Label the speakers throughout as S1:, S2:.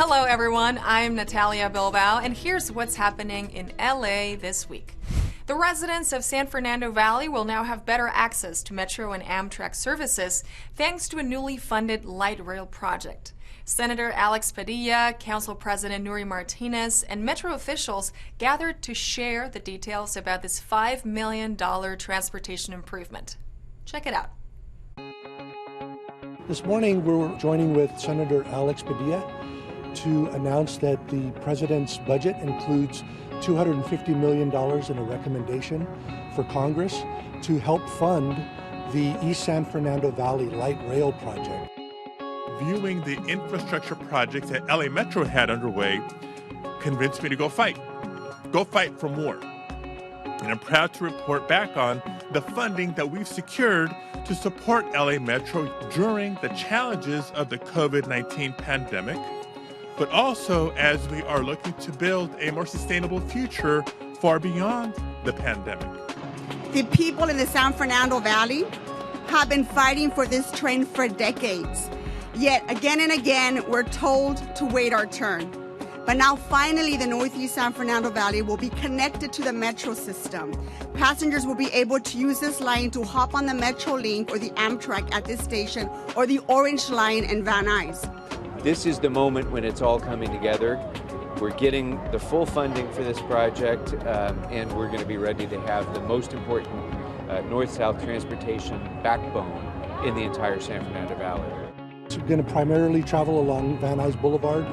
S1: Hello, everyone. I'm Natalia Bilbao, and here's what's happening in LA this week. The residents of San Fernando Valley will now have better access to Metro and Amtrak services thanks to a newly funded light rail project. Senator Alex Padilla, Council President Nury Martinez, and Metro officials gathered to share the details about this $5 million transportation improvement. Check it out.
S2: This morning, we're joining with Senator Alex Padilla to announce that the president's budget includes $250 million in a recommendation for Congress to help fund the East San Fernando Valley Light Rail project.
S3: Viewing the infrastructure projects that LA Metro had underway convinced me to go fight for more. And I'm proud to report back on the funding that we've secured to support LA Metro during the challenges of the COVID-19 pandemic, but also as we are looking to build a more sustainable future far beyond the pandemic.
S4: The people in the San Fernando Valley have been fighting for this train for decades. Yet again and again, we're told to wait our turn. But now finally, the Northeast San Fernando Valley will be connected to the Metro system. Passengers will be able to use this line to hop on the Metrolink or the Amtrak at this station, or the Orange Line in Van Nuys.
S5: This is the moment when it's all coming together. We're getting the full funding for this project, and we're going to be ready to have the most important north-south transportation backbone in the entire San Fernando Valley.
S2: It's going to primarily travel along Van Nuys Boulevard,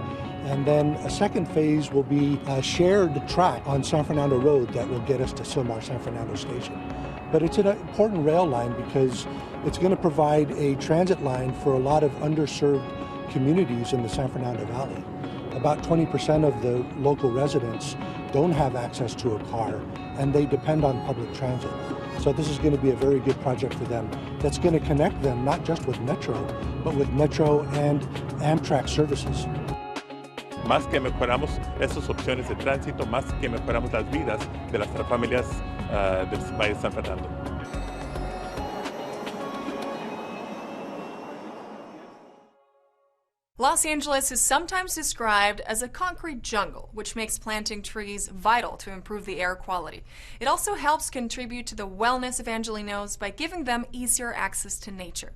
S2: and then a second phase will be a shared track on San Fernando Road that will get us to Sylmar San Fernando Station. But it's an important rail line because it's going to provide a transit line for a lot of underserved communities in the San Fernando Valley. About 20% of the local residents don't have access to a car, and they depend on public transit. So this is going to be a very good project for them that's going to connect them not just with Metro, but with Metro and Amtrak services.
S3: Más que mejoramos esas opciones de tránsito, más que mejoramos las vidas de las familias del Valle de San Fernando.
S1: Los Angeles is sometimes described as a concrete jungle, which makes planting trees vital to improve the air quality. It also helps contribute to the wellness of Angelenos by giving them easier access to nature.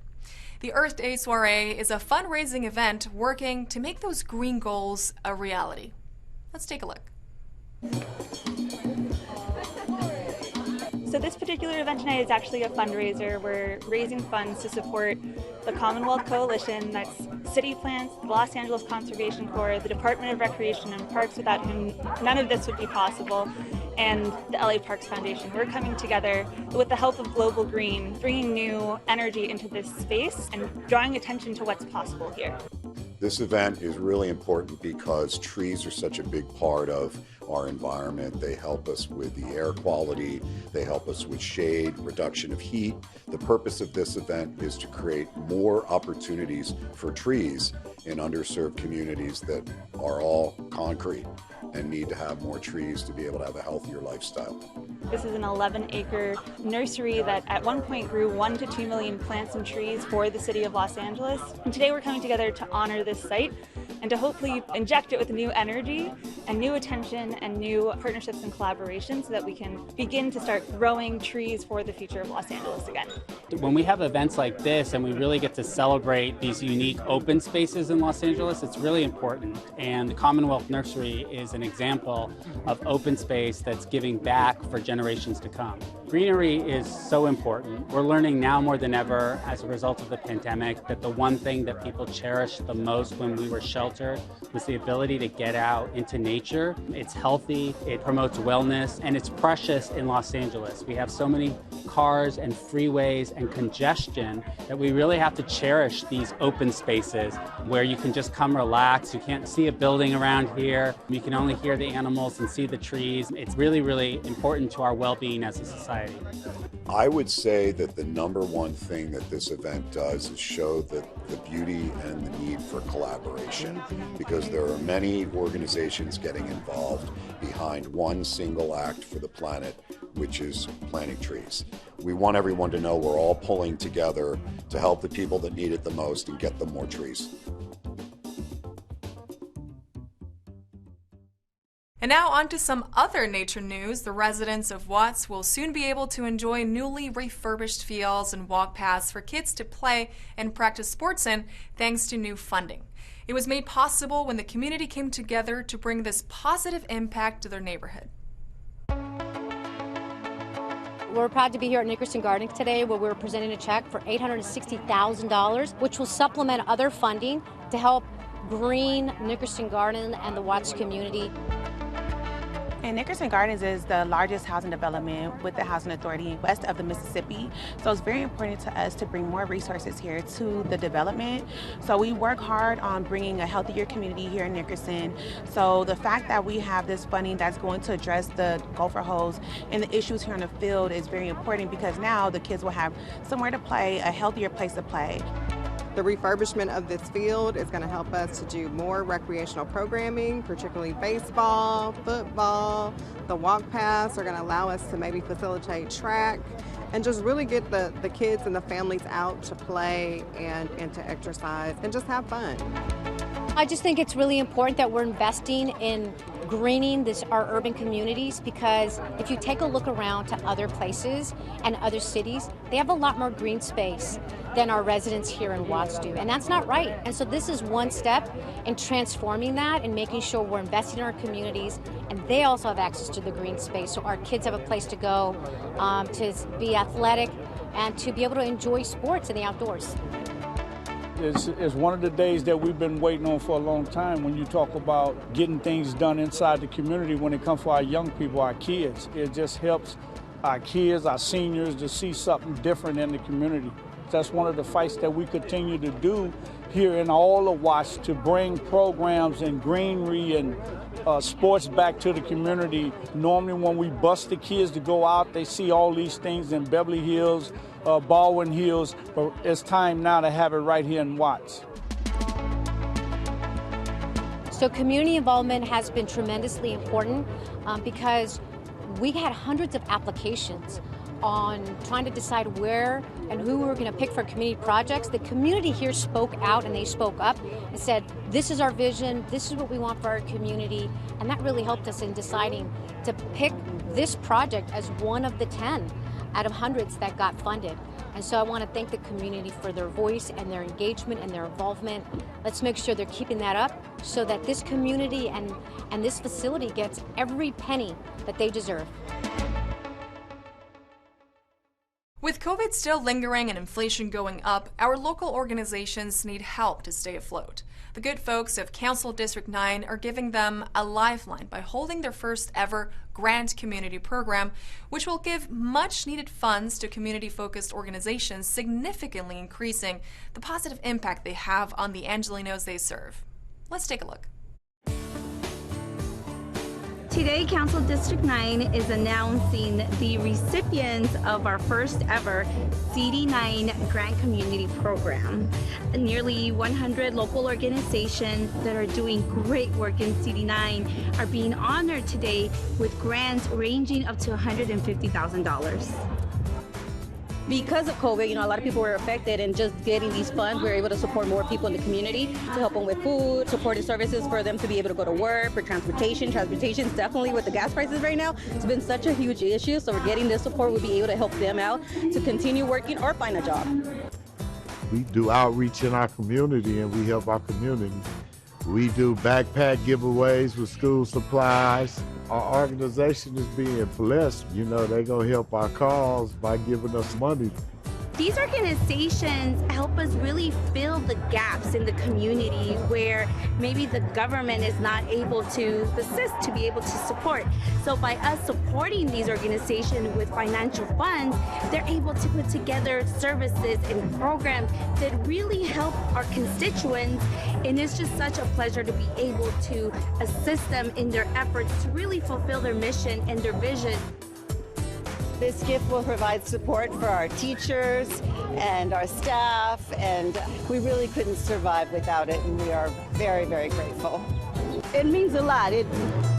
S1: The Earth Day Soiree is a fundraising event working to make those green goals a reality. Let's take a look.
S6: So this particular event tonight is actually a fundraiser. We're raising funds to support the Commonwealth Coalition, that's City Plants, the Los Angeles Conservation Corps, the Department of Recreation and Parks, without whom none of this would be possible, and the LA Parks Foundation. We're coming together with the help of Global Green, bringing new energy into this space and drawing attention to what's possible here.
S7: This event is really important because trees are such a big part of our environment. They help us with the air quality, they help us with shade, reduction of heat. The purpose of this event is to create more opportunities for trees in underserved communities that are all concrete and need to have more trees to be able to have a healthier lifestyle.
S6: This is an 11-acre nursery that at one point grew 1 to 2 million plants and trees for the city of Los Angeles. And today we're coming together to honor this site and to hopefully inject it with new energy and new attention and new partnerships and collaboration so that we can begin to start growing trees for the future of Los Angeles again.
S8: When we have events like this and we really get to celebrate these unique open spaces in Los Angeles, it's really important. And the Commonwealth Nursery is an example of open space that's giving back for generations to come. Greenery is so important. We're learning now more than ever as a result of the pandemic that the one thing that people cherished the most when we were sheltered was the ability to get out into nature. It's healthy, it promotes wellness, and it's precious in Los Angeles. We have so many cars and freeways and congestion that we really have to cherish these open spaces where you can just come relax. You can't see a building around here. You can only hear the animals and see the trees. It's really, really important to our well-being as a society.
S7: I would say that the number one thing that this event does is show the beauty and the need for collaboration, because there are many organizations getting involved behind one single act for the planet, which is planting trees. We want everyone to know we're all pulling together to help the people that need it the most and get them more trees.
S1: And now on to some other nature news. The residents of Watts will soon be able to enjoy newly refurbished fields and walk paths for kids to play and practice sports in, thanks to new funding. It was made possible when the community came together to bring this positive impact to their neighborhood.
S9: We're proud to be here at Nickerson Gardens today, where we're presenting a check for $860,000, which will supplement other funding to help green Nickerson Gardens and the Watts community.
S10: And Nickerson Gardens is the largest housing development with the Housing Authority west of the Mississippi. So it's very important to us to bring more resources here to the development. So we work hard on bringing a healthier community here in Nickerson. So the fact that we have this funding that's going to address the gopher holes and the issues here on the field is very important, because now the kids will have somewhere to play, a healthier place to play.
S11: The refurbishment of this field is going to help us to do more recreational programming, particularly baseball, football. The walk paths are going to allow us to maybe facilitate track and just really get the kids and the families out to play and to exercise and just have fun.
S9: I just think it's really important that we're investing in greening our urban communities, because if you take a look around to other places and other cities, they have a lot more green space than our residents here in Watts do, and that's not right. And so this is one step in transforming that and making sure we're investing in our communities, and they also have access to the green space, so our kids have a place to go to be athletic and to be able to enjoy sports in the outdoors.
S12: It's one of the days that we've been waiting on for a long time when you talk about getting things done inside the community when it comes to our young people, our kids. It just helps our kids, our seniors, to see something different in the community. That's one of the fights that we continue to do here in all of Watts, to bring programs and greenery and sports back to the community. Normally when we bus the kids to go out, they see all these things in Beverly Hills, Baldwin Hills, but it's time now to have it right here in Watts.
S9: So community involvement has been tremendously important because we had hundreds of applications on trying to decide where and who we were going to pick for community projects. The community here spoke out and they spoke up and said, this is our vision, this is what we want for our community, and that really helped us in deciding to pick this project as one of the 10 out of hundreds that got funded. And so I want to thank the community for their voice and their engagement and their involvement. Let's make sure they're keeping that up so that this community and this facility gets every penny that they deserve.
S1: With COVID still lingering and inflation going up, our local organizations need help to stay afloat. The good folks of Council District 9 are giving them a lifeline by holding their first ever grant community program, which will give much needed funds to community-focused organizations, significantly increasing the positive impact they have on the Angelenos they serve. Let's take a look.
S13: Today, Council District 9 is announcing the recipients of our first ever CD9 Grant Community Program. Nearly 100 local organizations that are doing great work in CD9 are being honored today with grants ranging up to $150,000.
S14: Because of COVID, a lot of people were affected, and just getting these funds, we were able to support more people in the community to help them with food, supporting services for them to be able to go to work, for transportation. Transportation is definitely, with the gas prices right now, it's been such a huge issue. So we're getting this support, we'll be able to help them out to continue working or find a job.
S15: We do outreach in our community and we help our community. We do backpack giveaways with school supplies. Our organization is being blessed. They're going to help our cause by giving us money.
S13: These organizations help us really fill the gaps in the community where maybe the government is not able to assist to be able to support. So by us supporting these organizations with financial funds, they're able to put together services and programs that really help our constituents. And it's just such a pleasure to be able to assist them in their efforts to really fulfill their mission and their vision.
S16: This gift will provide support for our teachers and our staff, and we really couldn't survive without it, and we are very, very grateful.
S17: It means a lot. It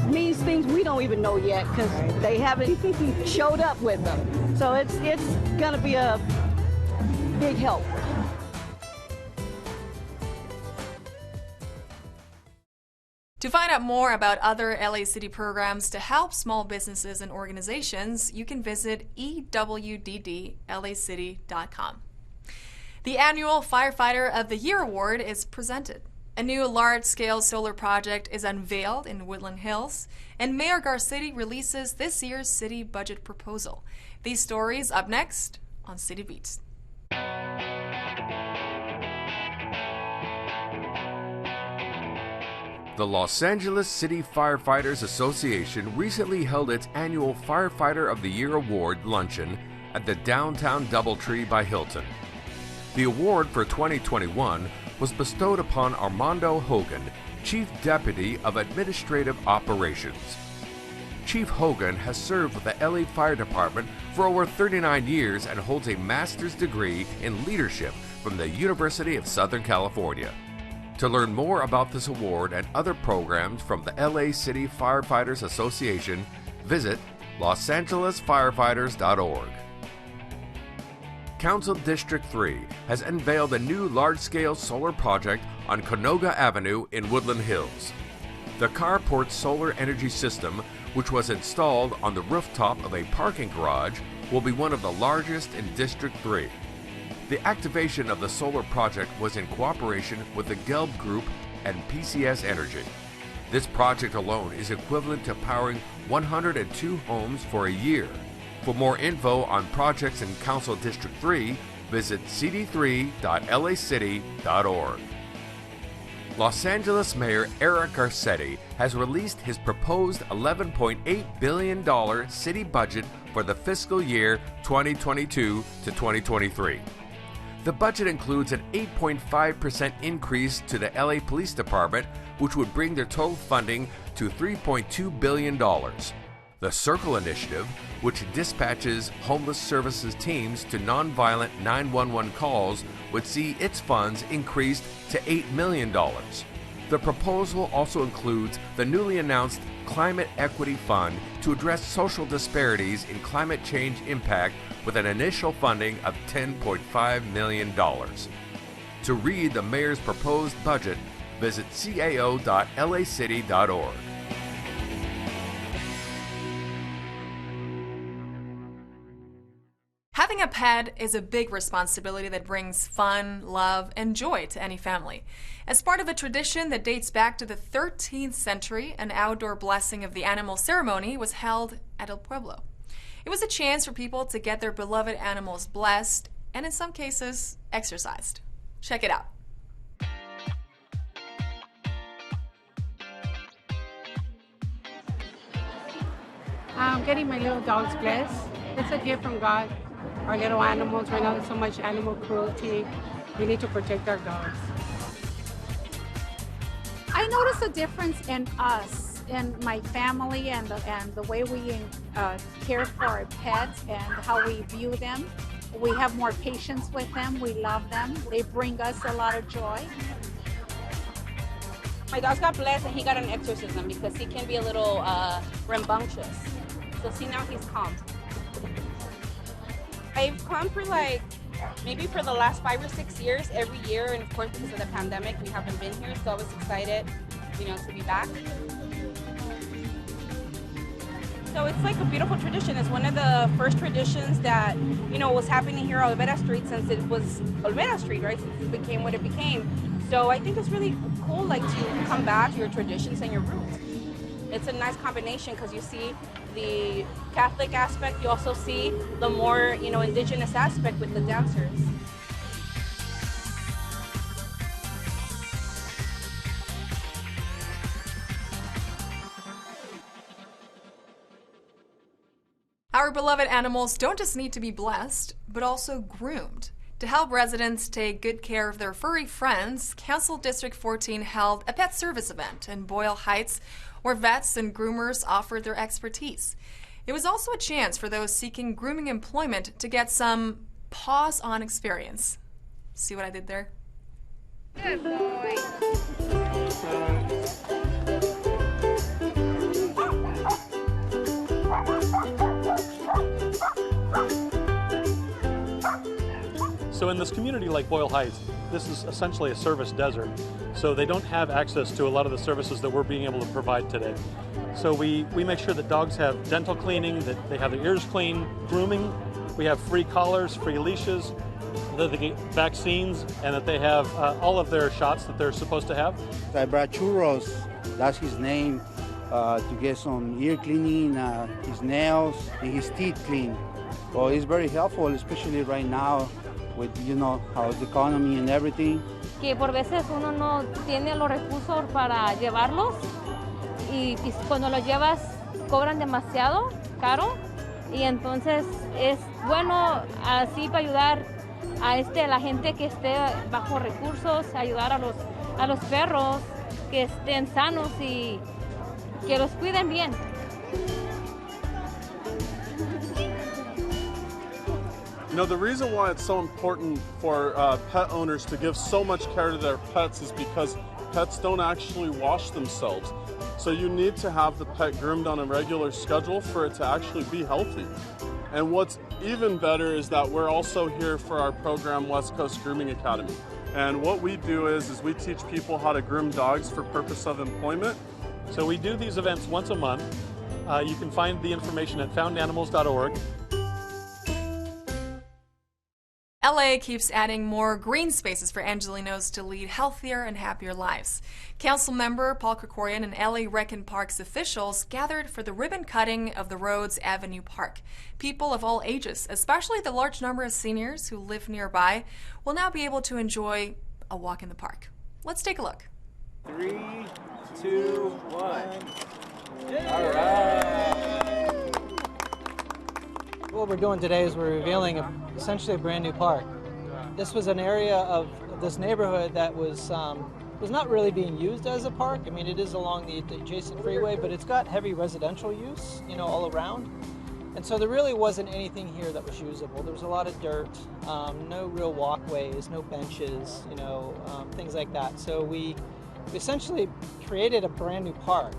S17: means things we don't even know yet because they haven't showed up with them. So it's going to be a big help.
S1: To find out more about other LA City programs to help small businesses and organizations, you can visit ewddlacity.com. The annual Firefighter of the Year Award is presented. A new large-scale solar project is unveiled in Woodland Hills, and Mayor Garcetti releases this year's city budget proposal. These stories up next on City Beats.
S18: The Los Angeles City Firefighters Association recently held its annual Firefighter of the Year Award luncheon at the downtown Doubletree by Hilton. The award for 2021 was bestowed upon Armando Hogan, Chief Deputy of Administrative Operations. Chief Hogan has served with the LA Fire Department for over 39 years and holds a master's degree in leadership from the University of Southern California. To learn more about this award and other programs from the LA City Firefighters Association, visit losangelesfirefighters.org. Council District 3 has unveiled a new large-scale solar project on Canoga Avenue in Woodland Hills. The carport solar energy system, which was installed on the rooftop of a parking garage, will be one of the largest in District 3. The activation of the solar project was in cooperation with the Gelb Group and PCS Energy. This project alone is equivalent to powering 102 homes for a year. For more info on projects in Council District 3, visit cd3.lacity.org. Los Angeles Mayor Eric Garcetti has released his proposed $11.8 billion city budget for the fiscal year 2022 to 2023. The budget includes an 8.5% increase to the LA Police Department, which would bring their total funding to $3.2 billion. The Circle Initiative, which dispatches homeless services teams to nonviolent 911 calls, would see its funds increased to $8 million. The proposal also includes the newly announced Climate Equity Fund to address social disparities in climate change impact with an initial funding of $10.5 million. To read the mayor's proposed budget, visit cao.lacity.org.
S1: Having a pet is a big responsibility that brings fun, love, and joy to any family. As part of a tradition that dates back to the 13th century, an outdoor blessing of the animal ceremony was held at El Pueblo. It was a chance for people to get their beloved animals blessed and, in some cases, exercised. Check it out.
S19: I'm getting my little dogs blessed. It's a gift from God. Our little animals, right now there's so much animal cruelty. We need to protect our dogs.
S20: I notice a difference in us, in my family, and the way we care for our pets and how we view them. We have more patience with them. We love them. They bring us a lot of joy.
S21: My dog got blessed and he got an exorcism because he can be a little rambunctious. So see, now he's calm. I've come for maybe for the last 5 or 6 years, every year, and of course because of the pandemic we haven't been here, so I was excited, to be back. So it's like a beautiful tradition. It's one of the first traditions that, was happening here on Olvera Street since it was Olvera Street, right? Since it became what it became. So I think it's really cool, to come back to your traditions and your roots. It's a nice combination because you see the Catholic aspect, you also see the more, indigenous aspect with the dancers.
S1: Our beloved animals don't just need to be blessed, but also groomed. To help residents take good care of their furry friends, Council District 14 held a pet service event in Boyle Heights where vets and groomers offered their expertise. It was also a chance for those seeking grooming employment to get some paws-on experience. See what I did there?
S20: Good boy.
S22: So in this community like Boyle Heights, this is essentially a service desert.
S4: so they don't have access to a lot of the services that we're being able to provide today. So we make sure that dogs have dental cleaning, that they have their ears clean, grooming. We have free collars, free leashes, that they get vaccines, and that they have all of their shots that they're supposed to have.
S22: I brought Churros, that's his name, to get some ear cleaning, his nails, and his teeth clean. Well, it's very helpful, especially right now with, how the economy and everything.
S23: Que por veces uno no tiene los recursos para llevarlos y cuando los llevas cobran demasiado caro y entonces es bueno así para ayudar a la gente que esté bajo recursos, ayudar a los perros que estén sanos y que los cuiden bien.
S24: The reason why it's so important for pet owners to give so much care to their pets is because pets don't actually wash themselves. So you need to have the pet groomed on a regular schedule for it to actually be healthy. And what's even better is that we're also here for our program, West Coast Grooming Academy. And what we do is we teach people how to groom dogs for purpose of employment.
S4: So we do these events once a month. You can find the information at foundanimals.org.
S1: LA keeps adding more green spaces for Angelenos to lead healthier and happier lives. Council member Paul Krikorian and LA Rec and Parks officials gathered for the ribbon cutting of the Rhodes Avenue Park. People of all ages, especially the large number of seniors who live nearby, will now be able to enjoy a walk in the park. Let's take a look.
S25: 3, 2, 1. All right.
S26: What we're doing today is we're revealing essentially a brand new park. This was an area of this neighborhood that was not really being used as a park. I mean, it is along the adjacent freeway, but it's got heavy residential use, all around. And so there really wasn't anything here that was usable. There was a lot of dirt, no real walkways, no benches, things like that. So we essentially created a brand new park.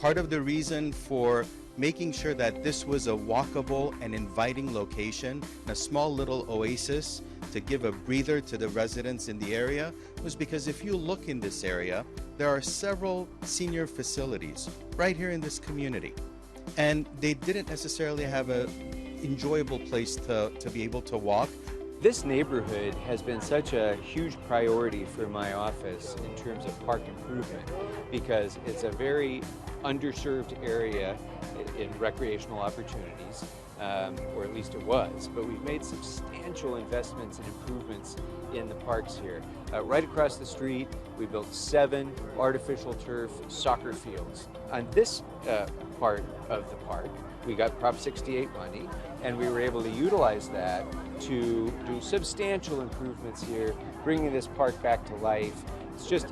S27: Part of the reason for making sure that this was a walkable and inviting location, a small little oasis to give a breather to the residents in the area, was because if you look in this area, there are several senior facilities right here in this community. And they didn't necessarily have an enjoyable place to be able to walk.
S5: This neighborhood has been such a huge priority for my office in terms of park improvement because it's a very underserved area in recreational opportunities, or at least it was, but we've made substantial investments and improvements in the parks here. Right across the street, we built 7 artificial turf soccer fields. On this part of the park, we got Prop 68 money, and we were able to utilize that to do substantial improvements here, bringing this park back to life. It's just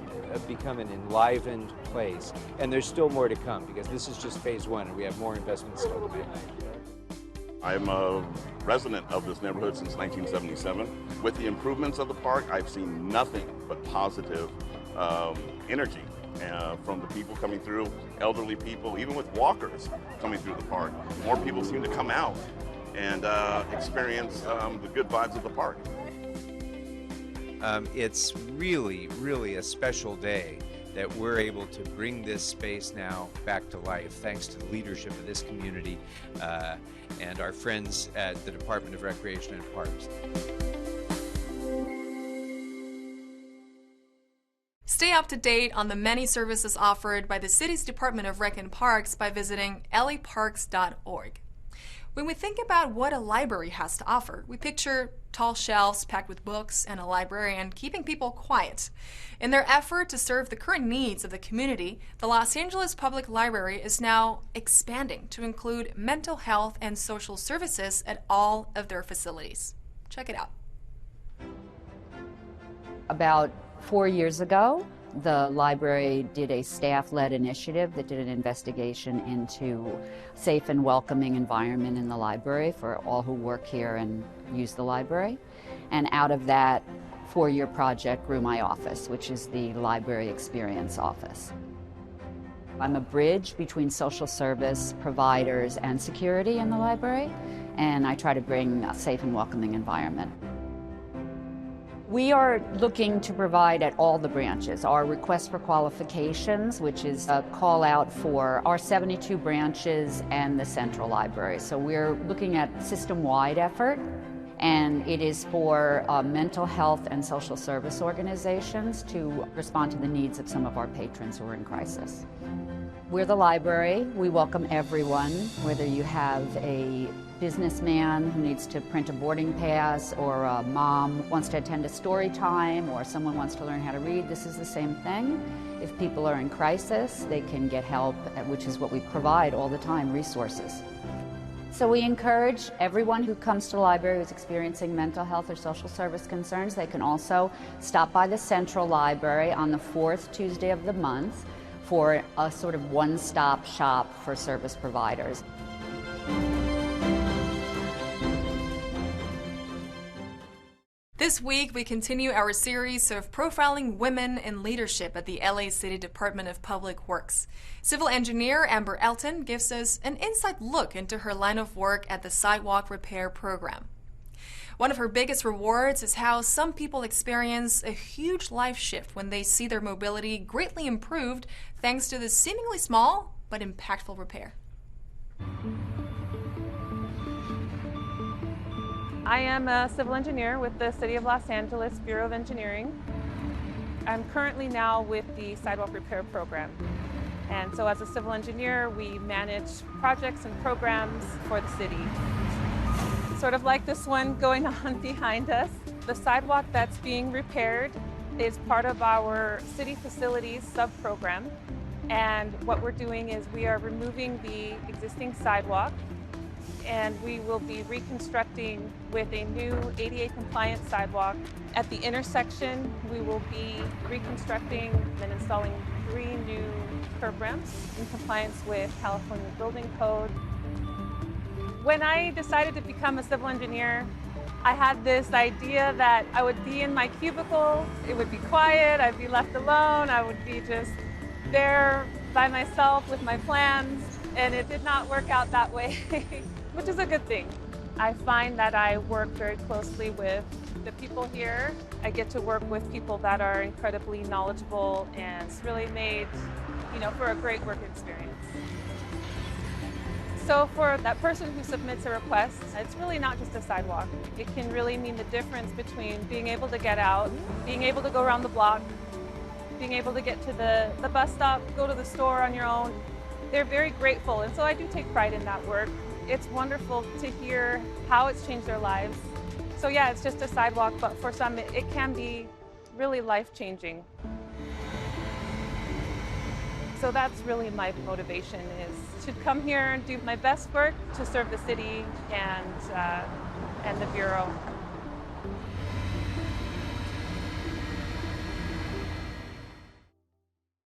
S5: become an enlivened place, and there's still more to come because this is just phase 1 and we have more investments still to make.
S28: I'm a resident of this neighborhood since 1977. With the improvements of the park, I've seen nothing but positive energy from the people coming through, elderly people, even with walkers coming through the park. More people seem to come out and experience the good vibes of the park.
S5: It's really, really a special day that we're able to bring this space now back to life, thanks to the leadership of this community and our friends at the Department of Recreation and Parks.
S1: Stay up to date on the many services offered by the city's Department of Rec and Parks by visiting laparks.org. When we think about what a library has to offer, we picture tall shelves packed with books and a librarian keeping people quiet. In their effort to serve the current needs of the community, the Los Angeles Public Library is now expanding to include mental health and social services at all of their facilities. Check it out.
S29: About 4 years ago, the library did a staff-led initiative that did an investigation into safe and welcoming environment in the library for all who work here and use the library. And out of that 4-year project grew my office, which is the Library Experience Office. I'm a bridge between social service providers and security in the library, and I try to bring a safe and welcoming environment. We are looking to provide at all the branches our request for qualifications, which is a call out for our 72 branches and the central library. So we're looking at system-wide effort, and it is for mental health and social service organizations to respond to the needs of some of our patrons who are in crisis. We're the library. We welcome everyone, whether you have a businessman who needs to print a boarding pass, or a mom wants to attend a story time, or someone wants to learn how to read. This is the same thing. If people are in crisis, they can get help, which is what we provide all the time, resources. So we encourage everyone who comes to the library who's experiencing mental health or social service concerns, they can also stop by the Central Library on the 4th Tuesday of the month for a sort of one-stop shop for service providers.
S1: This week, we continue our series of profiling women in leadership at the LA City Department of Public Works. Civil engineer Amber Elton gives us an inside look into her line of work at the Sidewalk Repair Program. One of her biggest rewards is how some people experience a huge life shift when they see their mobility greatly improved thanks to this seemingly small but impactful repair.
S2: I am a civil engineer with the City of Los Angeles Bureau of Engineering. I'm currently now with the Sidewalk Repair Program. And so as a civil engineer, we manage projects and programs for the city. Sort of like this one going on behind us. The sidewalk that's being repaired is part of our city facilities sub-program. And what we're doing is we are removing the existing sidewalk, and we will be reconstructing with a new ADA compliant sidewalk. At the intersection, we will be reconstructing and installing 3 new curb ramps in compliance with California Building Code. When I decided to become a civil engineer, I had this idea that I would be in my cubicle, it would be quiet, I'd be left alone, I would be just there by myself with my plans, and it did not work out that way. Which is a good thing. I find that I work very closely with the people here. I get to work with people that are incredibly knowledgeable, and it's really made, for a great work experience. So for that person who submits a request, it's really not just a sidewalk. It can really mean the difference between being able to get out, being able to go around the block, being able to get to the bus stop, go to the store on your own. They're very grateful, and so I do take pride in that work. It's wonderful to hear how it's changed their lives. So yeah, it's just a sidewalk, but for some it can be really life-changing. So that's really my motivation, is to come here and do my best work to serve the city and the Bureau.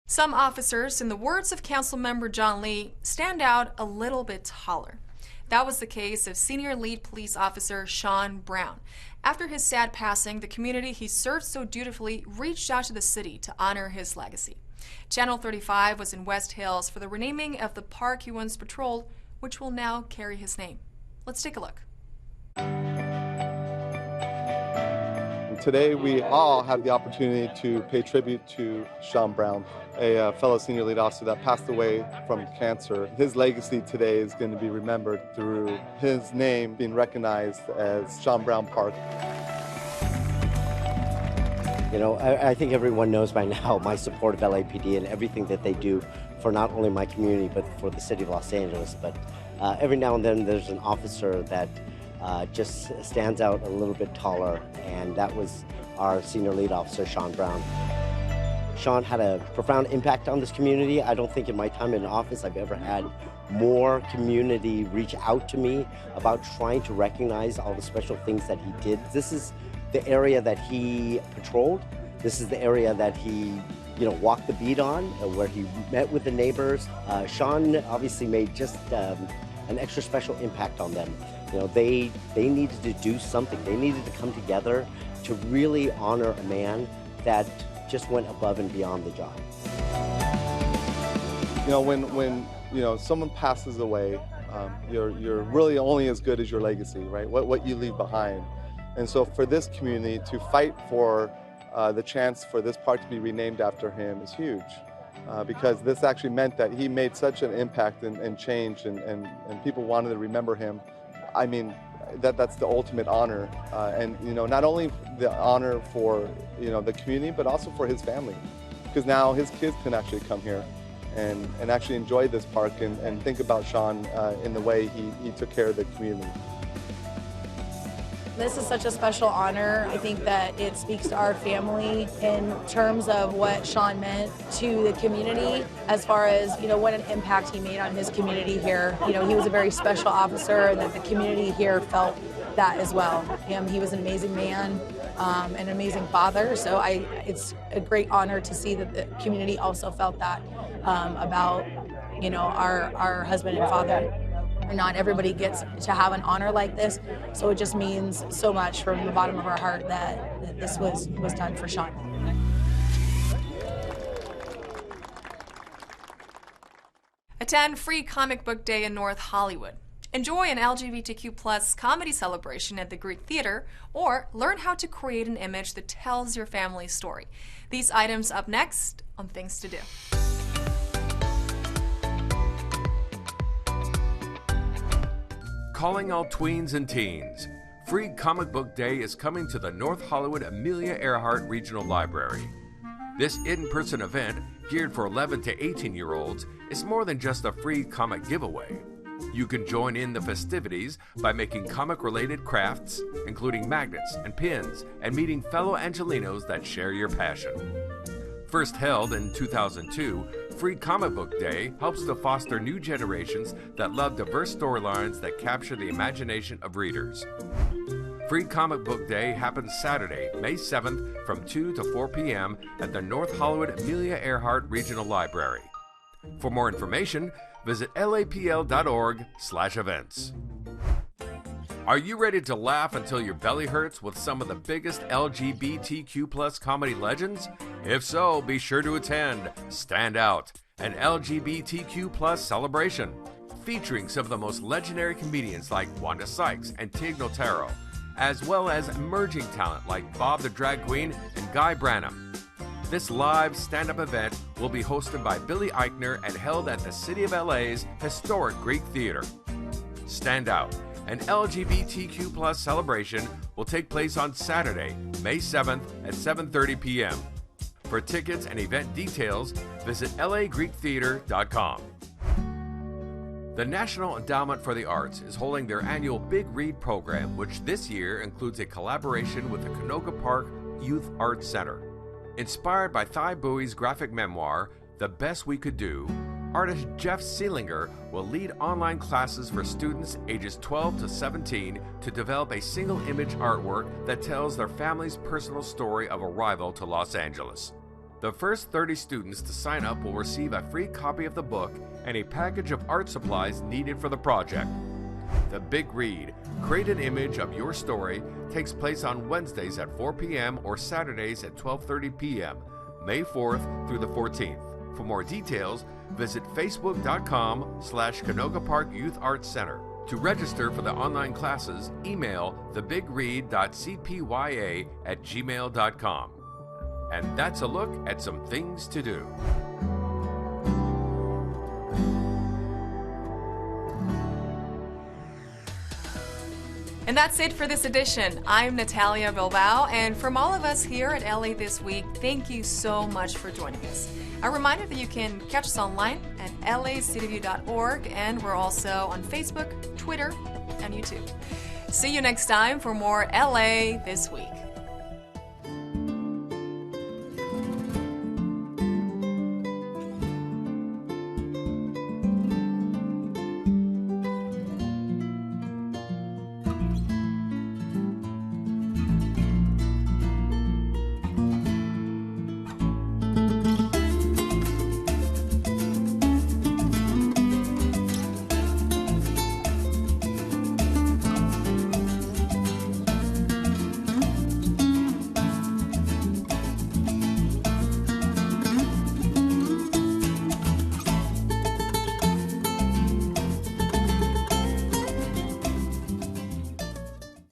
S1: Some officers, in the words of Councilmember John Lee, stand out a little bit taller. That was the case of Senior Lead Police Officer Sean Brown. After his sad passing, the community he served so dutifully reached out to the city to honor his legacy. Channel 35 was in West Hills for the renaming of the park he once patrolled, which will now carry his name. Let's take a look.
S3: Today we all have the opportunity to pay tribute to Sean Brown, a fellow senior lead officer that passed away from cancer. His legacy today is going to be remembered through his name being recognized as Sean Brown Park.
S6: I think everyone knows by now my support of LAPD and everything that they do for not only my community but for the city of Los Angeles. But every now and then there's an officer that just stands out a little bit taller, and that was our senior lead officer, Sean Brown. Sean had a profound impact on this community. I don't think in my time in office I've ever had more community reach out to me about trying to recognize all the special things that he did. This is the area that he patrolled. This is the area that he walked the beat on, where he met with the neighbors. Sean obviously made just an extra special impact on them. They needed to do something. They needed to come together to really honor a man that just went above and beyond the job.
S3: When someone passes away, you're really only as good as your legacy, right? What you leave behind. And so for this community to fight for the chance for this park to be renamed after him is huge. Because this actually meant that he made such an impact and change, and people wanted to remember him. I mean, that's the ultimate honor, and not only the honor for the community, but also for his family, because now his kids can actually come here and actually enjoy this park and think about Sean in the way he took care of the community.
S7: This is such a special honor. I think that it speaks to our family in terms of what Sean meant to the community, as far as what an impact he made on his community here. He was a very special officer, and that the community here felt that as well. He was an amazing man, an amazing father. So it's a great honor to see that the community also felt that about our husband and father. Not everybody gets to have an honor like this, so it just means so much from the bottom of our heart that this was done for Sean.
S1: Attend Free Comic Book Day in North Hollywood. Enjoy an LGBTQ+ comedy celebration at the Greek Theater, or learn how to create an image that tells your family's story. These items up next on Things to Do.
S18: Calling all tweens and teens. Free Comic Book Day is coming to the North Hollywood Amelia Earhart Regional Library. This in-person event, geared for 11 to 18-year-olds, is more than just a free comic giveaway. You can join in the festivities by making comic-related crafts, including magnets and pins, and meeting fellow Angelenos that share your passion. First held in 2002, Free Comic Book Day helps to foster new generations that love diverse storylines that capture the imagination of readers. Free Comic Book Day happens Saturday, May 7th from 2 to 4 p.m. at the North Hollywood Amelia Earhart Regional Library. For more information, visit lapl.org/events. Are you ready to laugh until your belly hurts with some of the biggest LGBTQ+ comedy legends? If so, be sure to attend Stand Out, an LGBTQ+ celebration, featuring some of the most legendary comedians like Wanda Sykes and Tig Notaro, as well as emerging talent like Bob the Drag Queen and Guy Branum. This live stand-up event will be hosted by Billy Eichner and held at the City of LA's historic Greek Theater. Stand Out, an LGBTQ+ celebration, will take place on Saturday, May 7th at 7:30 p.m. For tickets and event details, visit lagreektheater.com. The National Endowment for the Arts is holding their annual Big Read program, which this year includes a collaboration with the Canoga Park Youth Arts Center. Inspired by Thai Bowie's graphic memoir, The Best We Could Do, artist Jeff Seelinger will lead online classes for students ages 12 to 17 to develop a single image artwork that tells their family's personal story of arrival to Los Angeles. The first 30 students to sign up will receive a free copy of the book and a package of art supplies needed for the project. The Big Read, Create an Image of Your Story, takes place on Wednesdays at 4 p.m. or Saturdays at 12:30 p.m., May 4th through the 14th. For more details, visit facebook.com/Canoga Park Youth Arts Center. To register for the online classes, email thebigread.cpya@gmail.com. And that's a look at some things to do.
S1: And that's it for this edition. I'm Natalia Bilbao, and from all of us here at LA This Week, thank you so much for joining us. A reminder that you can catch us online at lacityview.org, and we're also on Facebook, Twitter, and YouTube. See you next time for more LA This Week.